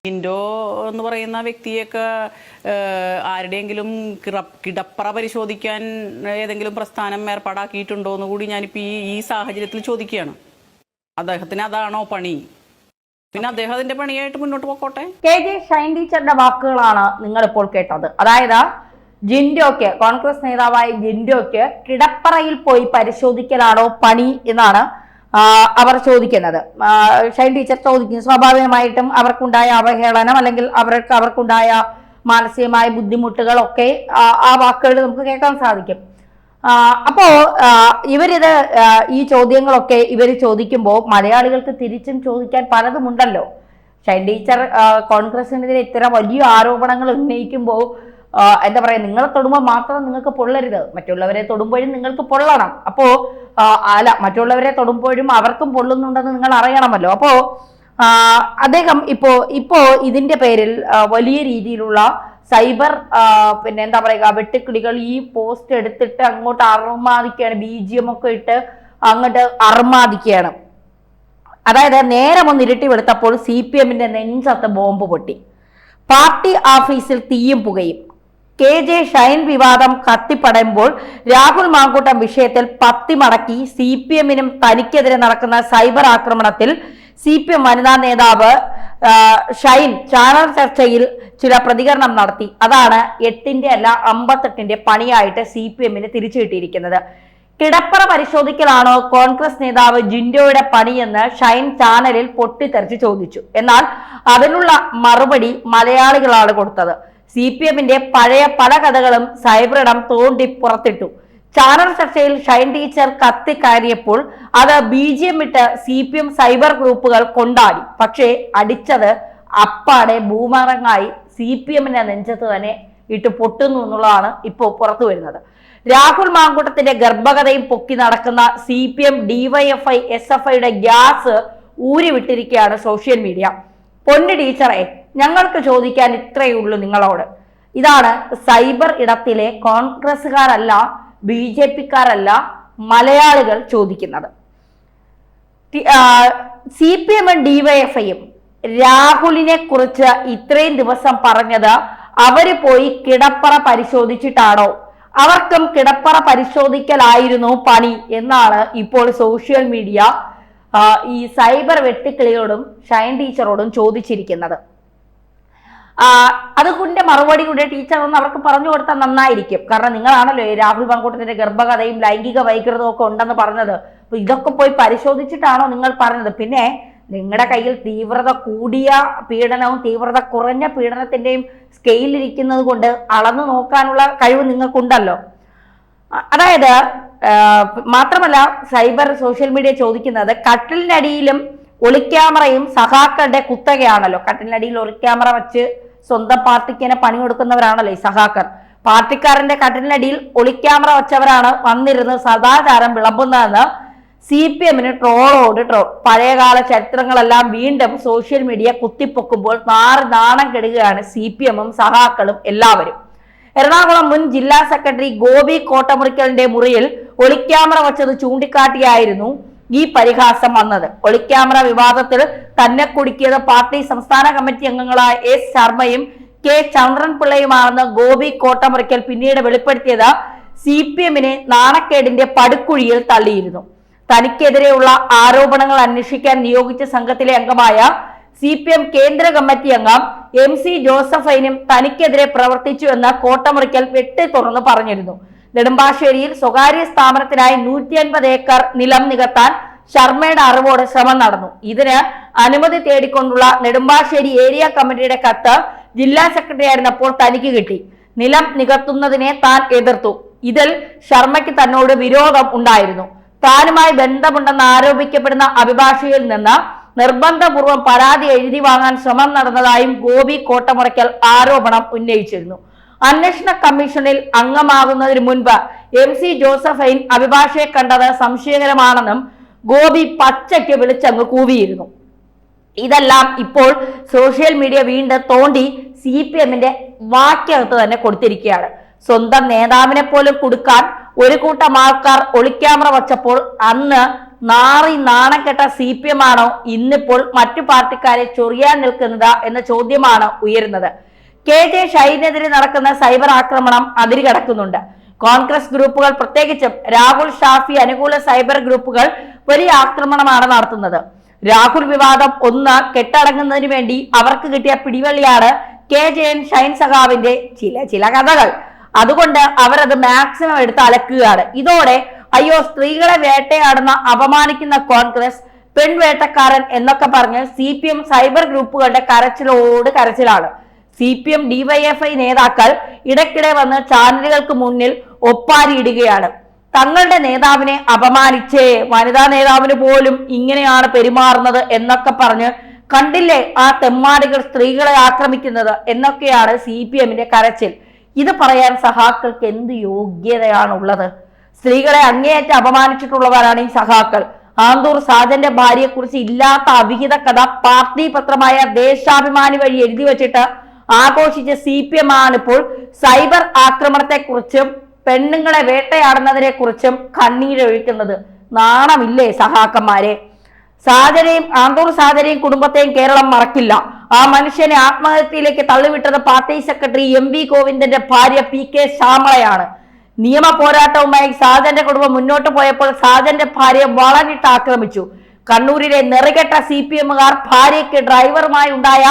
ജിൻഡോ എന്ന് പറയുന്ന വ്യക്തിയൊക്കെ ആരുടെയെങ്കിലും കിടപ്പറ പരിശോധിക്കാൻ ഏതെങ്കിലും പ്രസ്ഥാനം ഏർപ്പാടാക്കിയിട്ടുണ്ടോ എന്ന് കൂടി ഞാനിപ്പോൾ ഈ സാഹചര്യത്തിൽ ചോദിക്കുകയാണ്. അദ്ദേഹത്തിന് അതാണോ പണി? പിന്നെ അദ്ദേഹത്തിന്റെ പണിയായിട്ട് മുന്നോട്ട് പോക്കോട്ടെ. കെ.ജെ. ഷൈൻ ടീച്ചറുടെ വാക്കുകളാണ് നിങ്ങളിപ്പോൾ കേട്ടത്. അതായത് ജിൻഡോയ്ക്ക്, കോൺഗ്രസ് നേതാവായ ജിൻഡോയ്ക്ക് കിടപ്പറയിൽ പോയി പരിശോധിക്കലാണോ പണി എന്നാണ് അവർ ചോദിക്കുന്നത്. ഷൈൻ ടീച്ചർ ചോദിക്കുന്നു. സ്വാഭാവികമായിട്ടും അവർക്കുണ്ടായ അവഹേളനം അല്ലെങ്കിൽ അവർക്കുണ്ടായ മാനസികമായ ബുദ്ധിമുട്ടുകളൊക്കെ ആ വാക്കുകളിൽ നമുക്ക് കേൾക്കാൻ സാധിക്കും. അപ്പോ ഈ ചോദ്യങ്ങളൊക്കെ ഇവർ ചോദിക്കുമ്പോൾ മലയാളികൾക്ക് തിരിച്ചും ചോദിക്കാൻ പലതുമുണ്ടല്ലോ. ഷൈൻ ടീച്ചർ കോൺഗ്രസിനെതിരെ ഇത്തരം വലിയ ആരോപണങ്ങൾ ഉന്നയിക്കുമ്പോൾ എന്താ പറയാ, നിങ്ങളെ തൊടുമ്പോൾ മാത്രം നിങ്ങൾക്ക് പൊള്ളരുത്, മറ്റുള്ളവരെ തൊടുമ്പോഴും നിങ്ങൾക്ക് പൊള്ളണം. അപ്പോ മറ്റുള്ളവരെ തൊടുമ്പോഴും അവർക്കും പൊള്ളുന്നുണ്ടെന്ന് നിങ്ങൾ അറിയണമല്ലോ. അപ്പോ അദ്ദേഹം ഇപ്പോ ഇതിന്റെ പേരിൽ വലിയ രീതിയിലുള്ള സൈബർ പിന്നെ എന്താ പറയുക വെട്ടുക്കിളികൾ ഈ പോസ്റ്റ് എടുത്തിട്ട് അങ്ങോട്ട് അർമാദിക്കുകയാണ്, BGM ഒക്കെ ഇട്ട് അങ്ങോട്ട് അർമാദിക്കുകയാണ്. അതായത് നേരം ഒന്ന് ഇരുട്ടി വെളുത്തപ്പോൾ CPM-ന്റെ നെഞ്ചത്ത് ബോംബ് പൊട്ടി, പാർട്ടി ഓഫീസിൽ തീയും പുകയും, കെ.ജെ. ഷൈൻ വിവാദം കത്തിപ്പടയുമ്പോൾ രാഹുൽ മാങ്കൂട്ടം വിഷയത്തിൽ പത്തി മടക്കി CPM-നും തനിക്കെതിരെ നടക്കുന്ന സൈബർ ആക്രമണത്തിൽ CPM വനിതാ നേതാവ് ഷൈൻ ചാനൽ ചർച്ചയിൽ ചില പ്രതികരണം നടത്തി. അതാണ് 8ന്റെ അല്ല 58ന്റെ പണിയായിട്ട് CPM-ന് തിരിച്ചു കിട്ടിയിരിക്കുന്നത്. കിടപ്പറ പരിശോധിക്കലാണോ കോൺഗ്രസ് നേതാവ് ജിൻഡോയുടെ പണിയെന്ന് ഷൈൻ ചാനലിൽ പൊട്ടിത്തെറിച്ച് ചോദിച്ചു. എന്നാൽ അതിനുള്ള മറുപടി മലയാളികളാണ് കൊടുത്തത്. CPM-ന്റെ പഴയ പല കഥകളും സൈബറിടം തോണ്ടി പുറത്തിട്ടു. ചാനൽ ചർച്ചയിൽ ഷൈൻ ടീച്ചർ കത്തിക്കയറിയപ്പോൾ അത് BGM ഇട്ട് CPM സൈബർ ഗ്രൂപ്പുകൾ കൊണ്ടാടി. പക്ഷേ അടിച്ചത് അപ്പാടെ ബൂമറങ്ങായി CPM-ന്റെ നെഞ്ചത്ത് തന്നെ ഇട്ട് പൊട്ടുന്നു എന്നുള്ളതാണ് ഇപ്പോൾ പുറത്തു വരുന്നത്. രാഹുൽ മാങ്കൂട്ടത്തിന്റെ ഗർഭകഥയും പൊക്കി നടക്കുന്ന CPM, DYFI, SFIയുടെ ഗ്യാസ് ഊരിവിട്ടിരിക്കുകയാണ് സോഷ്യൽ മീഡിയ. പൊന്നു ടീച്ചറെ, ഞങ്ങൾക്ക് ചോദിക്കാൻ ഇത്രയേ ഉള്ളൂ നിങ്ങളോട്. ഇതാണ് സൈബർ ഇടത്തിലെ കോൺഗ്രസ്സുകാരല്ല, BJP-ക്കാരല്ല, മലയാളികൾ ചോദിക്കുന്നത്. CPM-ഉം DYFI-യും രാഹുലിനെ കുറിച്ച് ഇത്രയും ദിവസം പറഞ്ഞത് അവര് പോയി കിടപ്പറ പരിശോധിച്ചിട്ടാണോ, അവർക്കും കിടപ്പറ പരിശോധിക്കലായിരുന്നു പണി എന്നാണ് ഇപ്പോൾ സോഷ്യൽ മീഡിയ ഈ സൈബർ വെട്ടുക്കിളിയോടും ഷൈൻ ടീച്ചറോടും ചോദിച്ചിരിക്കുന്നത്. അതുകൊണ്ട് മറുപടി കൂടെ ടീച്ചർ ഒന്ന് അവർക്ക് പറഞ്ഞു കൊടുത്താൽ നന്നായിരിക്കും. കാരണം നിങ്ങളാണല്ലോ രാഹുൽ മാങ്കൂട്ടത്തിന്റെ ഗർഭകഥയും ലൈംഗിക വൈകൃതവും ഒക്കെ ഉണ്ടെന്ന് പറഞ്ഞത്. അപ്പൊ ഇതൊക്കെ പോയി പരിശോധിച്ചിട്ടാണോ നിങ്ങൾ പറഞ്ഞത്? പിന്നെ നിങ്ങളുടെ കയ്യിൽ തീവ്രത കൂടിയ പീഡനവും തീവ്രത കുറഞ്ഞ പീഡനത്തിന്റെയും സ്കെയിലിരിക്കുന്നത് കൊണ്ട് അളന്നു നോക്കാനുള്ള കഴിവ് നിങ്ങൾക്കുണ്ടല്ലോ. അതായത് മാത്രമല്ല സൈബർ സോഷ്യൽ മീഡിയ ചോദിക്കുന്നത് കട്ടിലിനടിയിലും ഒളിക്യാമറയും സഹാക്കളുടെ കുത്തകയാണല്ലോ. കട്ടിലിനടിയിൽ ഒളിക്യാമറ വെച്ച് സ്വന്തം പാർട്ടിക്ക് തന്നെ പണി കൊടുക്കുന്നവരാണല്ലോ ഈ സഹാക്കർ. പാർട്ടിക്കാരന്റെ കട്ടിലിനടിയിൽ ഒളിക്യാമറ വെച്ചവരാണ് വന്നിരുന്ന് സദാചാരം വിളമ്പുന്നതെന്ന് CPM-ന് ട്രോളോട് ട്രോൾ. പഴയകാല ചരിത്രങ്ങളെല്ലാം വീണ്ടും സോഷ്യൽ മീഡിയ കുത്തിപ്പൊക്കുമ്പോൾ നാണം കെടുകയാണ് CPM-ഉം സഹാക്കളും എല്ലാവരും. എറണാകുളം മുൻ ജില്ലാ സെക്രട്ടറി ഗോപി കോട്ടമുറിക്കലിന്റെ മുറിയിൽ ഒളിക്യാമറ വച്ചത് ചൂണ്ടിക്കാട്ടിയായിരുന്നു ഈ പരിഹാസം വന്നത്. ഒളിക്യാമറ വിവാദത്തിൽ തന്നെ കുടുക്കിയത് പാർട്ടി സംസ്ഥാന കമ്മിറ്റി അംഗങ്ങളായ S. ശർമ്മയും K. ചന്ദ്രൻപിള്ളയുമാണെന്ന് ഗോപി കോട്ടമുറിക്കൽ പിന്നീട് വെളിപ്പെടുത്തിയത് CPM-നെ നാണക്കേടിന്റെ പടുക്കുഴിയിൽ തള്ളിയിരുന്നു. തനിക്കെതിരെയുള്ള ആരോപണങ്ങൾ അന്വേഷിക്കാൻ നിയോഗിച്ച സംഘത്തിലെ അംഗമായ CPM കേന്ദ്ര കമ്മിറ്റി അംഗം MC ജോസഫൈനും തനിക്കെതിരെ പ്രവർത്തിച്ചു എന്ന് കോട്ടമുറിക്കൽ വെട്ടി തുറന്ന് പറഞ്ഞിരുന്നു. നെടുമ്പാശ്ശേരിയിൽ സ്വകാര്യ സ്ഥാപനത്തിനായി 150 ഏക്കർ നിലം നികത്താൻ ശർമ്മയുടെ അറിവോടെ ശ്രമം നടന്നു. ഇതിന് അനുമതി തേടിക്കൊണ്ടുള്ള നെടുമ്പാശ്ശേരി ഏരിയ കമ്മിറ്റിയുടെ കത്ത് ജില്ലാ സെക്രട്ടറി ആയിരുന്നപ്പോൾ തനിക്ക് കിട്ടി. നിലം നികത്തുന്നതിനെ താൻ എതിർത്തു. ഇതിൽ ശർമ്മയ്ക്ക് തന്നോട് വിരോധം ഉണ്ടായിരുന്നു. താനുമായി ബന്ധമുണ്ടെന്ന് ആരോപിക്കപ്പെടുന്ന അഭിഭാഷകയിൽ നിന്ന് നിർബന്ധപൂർവ്വം പരാതി എഴുതി വാങ്ങാൻ ശ്രമം നടന്നതായും ഗോപി കോട്ടമുറയ്ക്കൽ ആരോപണം ഉന്നയിച്ചിരുന്നു. അന്വേഷണ കമ്മീഷനിൽ അംഗമാകുന്നതിന് മുൻപ് MC ജോസഫൈൻ അഭിഭാഷകയെ കണ്ടത് സംശയകരമാണെന്നും ഗോപി പച്ചയ്ക്ക് വിളിച്ചങ്ങ് കൂവിയിരുന്നു. ഇതെല്ലാം ഇപ്പോൾ സോഷ്യൽ മീഡിയ വീണ്ടും തോണ്ടി CPM-ന്റെ വാക്കകത്ത് തന്നെ കൊടുത്തിരിക്കുകയാണ്. സ്വന്തം നേതാവിനെ പോലും കൊടുക്കാൻ ഒരു കൂട്ടം ആൾക്കാർ ഒളിക്യാമറ വച്ചപ്പോൾ അന്ന് നാറി നാണം കെട്ട CPM ആണോ ഇന്നിപ്പോൾ മറ്റു പാർട്ടിക്കാരെ ചൊറിയാൻ നിൽക്കുന്നത് എന്ന ചോദ്യമാണ് ഉയരുന്നത്. KJ ഷൈനെതിരെ നടക്കുന്ന സൈബർ ആക്രമണം അതിരുകടക്കുന്നുണ്ട്. കോൺഗ്രസ് ഗ്രൂപ്പുകൾ, പ്രത്യേകിച്ചും രാഹുൽ ഷാഫി അനുകൂല സൈബർ ഗ്രൂപ്പുകൾ വലിയ ആക്രമണമാണ് നടത്തുന്നത്. രാഹുൽ വിവാദം ഒന്ന് കെട്ടടങ്ങുന്നതിന് വേണ്ടി അവർക്ക് കിട്ടിയ പിടിവള്ളിയാണ് KJ ഷൈൻ സഖാവിന്റെ ചില കഥകൾ. അതുകൊണ്ട് അവരത് മാക്സിമം എടുത്ത് അലക്കുകയാണ്. ഇതോടെ അയ്യോ സ്ത്രീകളെ വേട്ടയാടുന്ന അപമാനിക്കുന്ന കോൺഗ്രസ്, പെൺവേട്ടക്കാരൻ എന്നൊക്കെ പറഞ്ഞ് CPM സൈബർ ഗ്രൂപ്പുകളുടെ കരച്ചിലോട് കരച്ചിലാണ്. CPM DYFI നേതാക്കൾ ഇടയ്ക്കിടെ വന്ന് ചാനലുകൾക്ക് മുന്നിൽ ഒപ്പാരിയിടുകയാണ്. തങ്ങളുടെ നേതാവിനെ അപമാനിച്ചേ, വനിതാ നേതാവിന് പോലും ഇങ്ങനെയാണ് പെരുമാറുന്നത് എന്നൊക്കെ പറഞ്ഞ് കണ്ടില്ലേ ആ തെമ്മാടികൾ സ്ത്രീകളെ ആക്രമിക്കുന്നത് എന്നൊക്കെയാണ് CPMന്റെ കരച്ചിൽ. ഇത് പറയാൻ സഹാക്കൾക്ക് എന്ത് യോഗ്യതയാണുള്ളത്? സ്ത്രീകളെ അങ്ങേയറ്റം അപമാനിച്ചിട്ടുള്ളവരാണ് ഈ സഹാക്കൾ. ആന്തൂർ സാജന്റെ ഭാര്യയെ കുറിച്ച് ഇല്ലാത്ത അവിഹിത കഥ പാർട്ടി പത്രമായ ദേശാഭിമാനി വഴി എഴുതി വെച്ചിട്ട് ആഘോഷിച്ച CPM ആണിപ്പോൾ സൈബർ ആക്രമണത്തെ കുറിച്ചും പെണ്ണുങ്ങളെ വേട്ടയാടുന്നതിനെ കുറിച്ചും കണ്ണീരൊഴിക്കുന്നത്. നാണമില്ലേ സഹാക്കന്മാരെ? സാജനെയും ആന്തൂർ സാജനെയും കുടുംബത്തെയും കേരളം മറക്കില്ല. ആ മനുഷ്യനെ ആത്മഹത്യയിലേക്ക് തള്ളിവിട്ടത് പാർട്ടി സെക്രട്ടറി MV ഗോവിന്ദന്റെ ഭാര്യ PK ശ്യാമളയാണ്. നിയമ പോരാട്ടവുമായി സാജന്റെ കുടുംബം മുന്നോട്ട് പോയപ്പോൾ സാജന്റെ ഭാര്യയെ വളഞ്ഞിട്ട് ആക്രമിച്ചു. കണ്ണൂരിലെ നെറുകെട്ട CPMകാർ ഭാര്യയ്ക്ക് ഡ്രൈവറുമായി ഉണ്ടായ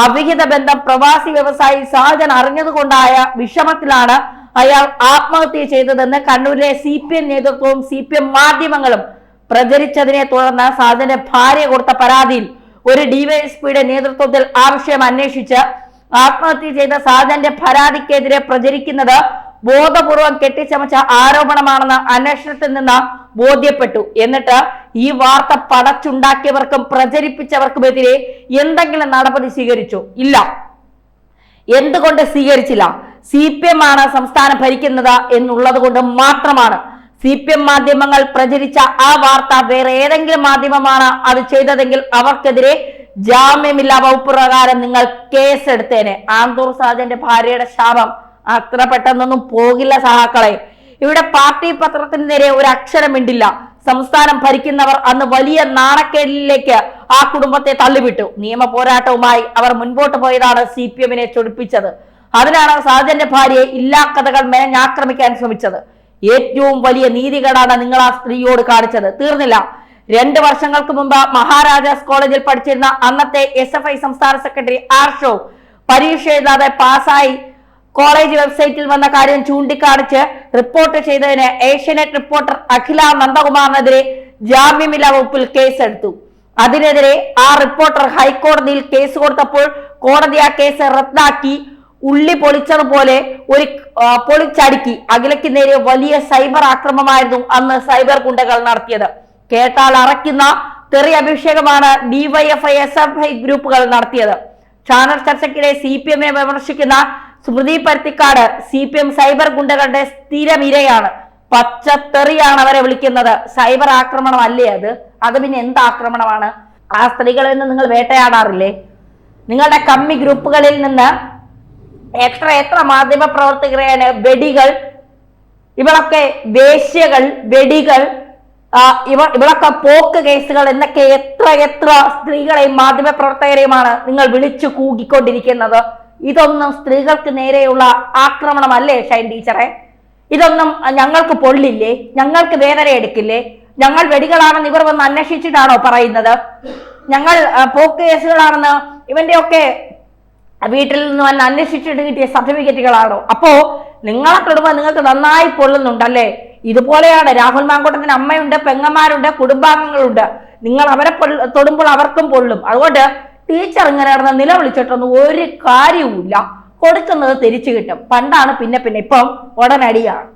അവിഹിത ബന്ധം പ്രവാസി വ്യവസായി സാജൻ അറിഞ്ഞതുകൊണ്ടായ വിഷമത്തിലാണ് അയാൾ ആത്മഹത്യ ചെയ്തതെന്ന് കണ്ണൂരിലെ CPM നേതൃത്വവും CPM മാധ്യമങ്ങളും പ്രചരിച്ചതിനെ തുടർന്ന് സാജന്റെ ഭാര്യ കൊടുത്ത പരാതിയിൽ ഒരു DYSPയുടെ നേതൃത്വത്തിൽ ആ വിഷയം അന്വേഷിച്ച് ആത്മഹത്യ ചെയ്ത സാജന്റെ പരാതിക്കെതിരെ പ്രചരിക്കുന്നത് ബോധപൂർവം കെട്ടിച്ചമച്ച ആരോപണമാണെന്ന് അന്വേഷണത്തിൽ നിന്ന് ബോധ്യപ്പെട്ടു. എന്നിട്ട് ഈ വാർത്ത പടച്ചുണ്ടാക്കിയവർക്കും പ്രചരിപ്പിച്ചവർക്കുമെതിരെ എന്തെങ്കിലും നടപടി സ്വീകരിച്ചു? ഇല്ല. എന്തുകൊണ്ട് സ്വീകരിച്ചില്ല? CPM ആണ് സംസ്ഥാനം ഭരിക്കുന്നത് എന്നുള്ളത് കൊണ്ട് മാത്രമാണ്. CPM മാധ്യമങ്ങൾ പ്രചരിച്ച ആ വാർത്ത വേറെ ഏതെങ്കിലും മാധ്യമമാണ് അത് ചെയ്തതെങ്കിൽ അവർക്കെതിരെ ജാമ്യമില്ലാ വകുപ്പ് പ്രകാരം നിങ്ങൾ കേസെടുത്തേനെ. ആന്തൂർ സാജന്റെ ഭാര്യയുടെ ശാപം അത്ര പെട്ടെന്നൊന്നും പോകില്ല സഹാക്കളെ. ഇവിടെ പാർട്ടി പത്രത്തിന് നേരെ ഒരു അക്ഷരം മിണ്ടില്ല. സംസ്ഥാനം ഭരിക്കുന്നവർ അന്ന് വലിയ നാണക്കേടിലേക്ക് ആ കുടുംബത്തെ തള്ളിവിട്ടു. നിയമ പോരാട്ടവുമായി അവർ മുൻപോട്ട് പോയതാണ് CPMനെ ചൊടിപ്പിച്ചത്. അതിനാണ് സാജന്റെ ഭാര്യയെ ഇല്ലാ കഥകൾ മേഞ്ഞാക്രമിക്കാൻ ശ്രമിച്ചത്. ഏറ്റവും വലിയ നീതികേടാണ് നിങ്ങൾ ആ സ്ത്രീയോട് കാണിച്ചത്. തീർന്നില്ല. 2 വർഷങ്ങൾക്ക് മുമ്പ് മഹാരാജാസ് കോളേജിൽ പഠിച്ചിരുന്ന അന്നത്തെ SFI സംസ്ഥാന സെക്രട്ടറി ആർഷോ പരീക്ഷ എഴുതാതെ പാസ്സായി കോളേജ് വെബ്സൈറ്റിൽ വന്ന കാര്യം ചൂണ്ടിക്കാണിച്ച് റിപ്പോർട്ട് ചെയ്തതിന് ഏഷ്യാനെറ്റ് റിപ്പോർട്ടർ അഖില നന്ദകുമാറിനെതിരെ ജാമ്യമില്ലാ വകുപ്പിൽ കേസെടുത്തു. അതിനെതിരെ ആ റിപ്പോർട്ടർ ഹൈക്കോടതിയിൽ കേസ് കൊടുത്തപ്പോൾ കോടതി ആ കേസ് റദ്ദാക്കി ഉള്ളി പൊളിച്ചതുപോലെ ഒരു പൊളിച്ചടുക്കി. അഖിലയ്ക്ക് നേരെ വലിയ സൈബർ ആക്രമണമായിരുന്നു അന്ന് സൈബർ ഗുണ്ടകൾ നടത്തിയത്. കേട്ടാൽ അറയ്ക്കുന്ന തെറി അഭിഷേകമാണ് DYFI SFI ഗ്രൂപ്പുകൾ നടത്തിയത്. ചാനൽ ചർച്ചയ്ക്കിടെ CPMനെ വിമർശിക്കുന്ന സ്മൃതി പരുത്തിക്കാട് CPM സൈബർ ഗുണ്ടകളുടെ സ്ഥിരമിരയാണ്. പച്ചത്തെറിയാണ് അവരെ വിളിക്കുന്നത്. സൈബർ ആക്രമണം അല്ലേ അത് പിന്നെ എന്ത് ആക്രമണമാണ്? ആ സ്ത്രീകളിൽ നിന്ന് നിങ്ങൾ വേട്ടയാടാറില്ലേ? നിങ്ങളുടെ കമ്മി ഗ്രൂപ്പുകളിൽ നിന്ന് എത്ര മാധ്യമ പ്രവർത്തകരെയാണ് വെടികൾ, ഇവളൊക്കെ വേശ്യകൾ, വെടികൾ, ഇവളൊക്കെ പോക്ക് കേസുകൾ എന്നൊക്കെ എത്ര സ്ത്രീകളെയും മാധ്യമ പ്രവർത്തകരെയുമാണ് നിങ്ങൾ വിളിച്ചു കൂകിക്കൊണ്ടിരിക്കുന്നത്. ഇതൊന്നും സ്ത്രീകൾക്ക് നേരെയുള്ള ആക്രമണമല്ലേ ഷൈൻ ടീച്ചറെ? ഇതൊന്നും ഞങ്ങൾക്ക് പൊള്ളില്ലേ? ഞങ്ങൾക്ക് വേദന എടുക്കില്ലേ? ഞങ്ങൾ വെടികളാണെന്ന് ഇവർ വന്ന് അന്വേഷിച്ചിട്ടാണോ പറയുന്നത്? ഞങ്ങൾ പോക്ക് കേസുകളാണെന്ന് ഇവന്റെയൊക്കെ വീട്ടിൽ നിന്ന് വന്ന് അന്വേഷിച്ചിട്ട് കിട്ടിയ സർട്ടിഫിക്കറ്റുകളാണോ? അപ്പോ നിങ്ങളെ തൊടുമ്പോൾ നിങ്ങൾക്ക് നന്നായി പൊള്ളുന്നുണ്ടല്ലേ? ഇതുപോലെയാണ് രാഹുൽ മാങ്കൂട്ടത്തിന് അമ്മയുണ്ട്, പെങ്ങന്മാരുണ്ട്, കുടുംബാംഗങ്ങളുണ്ട്. നിങ്ങൾ അവരെ തൊടുമ്പോൾ അവർക്കും പൊള്ളും. അതുകൊണ്ട് ടീച്ചർ ഇങ്ങനെ നടന്ന് നിലവിളിച്ചിട്ടൊന്നും ഒരു കാര്യവുമില്ല. കൊടുക്കുന്നത് തിരിച്ചു കിട്ടും. പണ്ടാണ് പിന്നെ ഇപ്പം ഉടനടിയാണ്.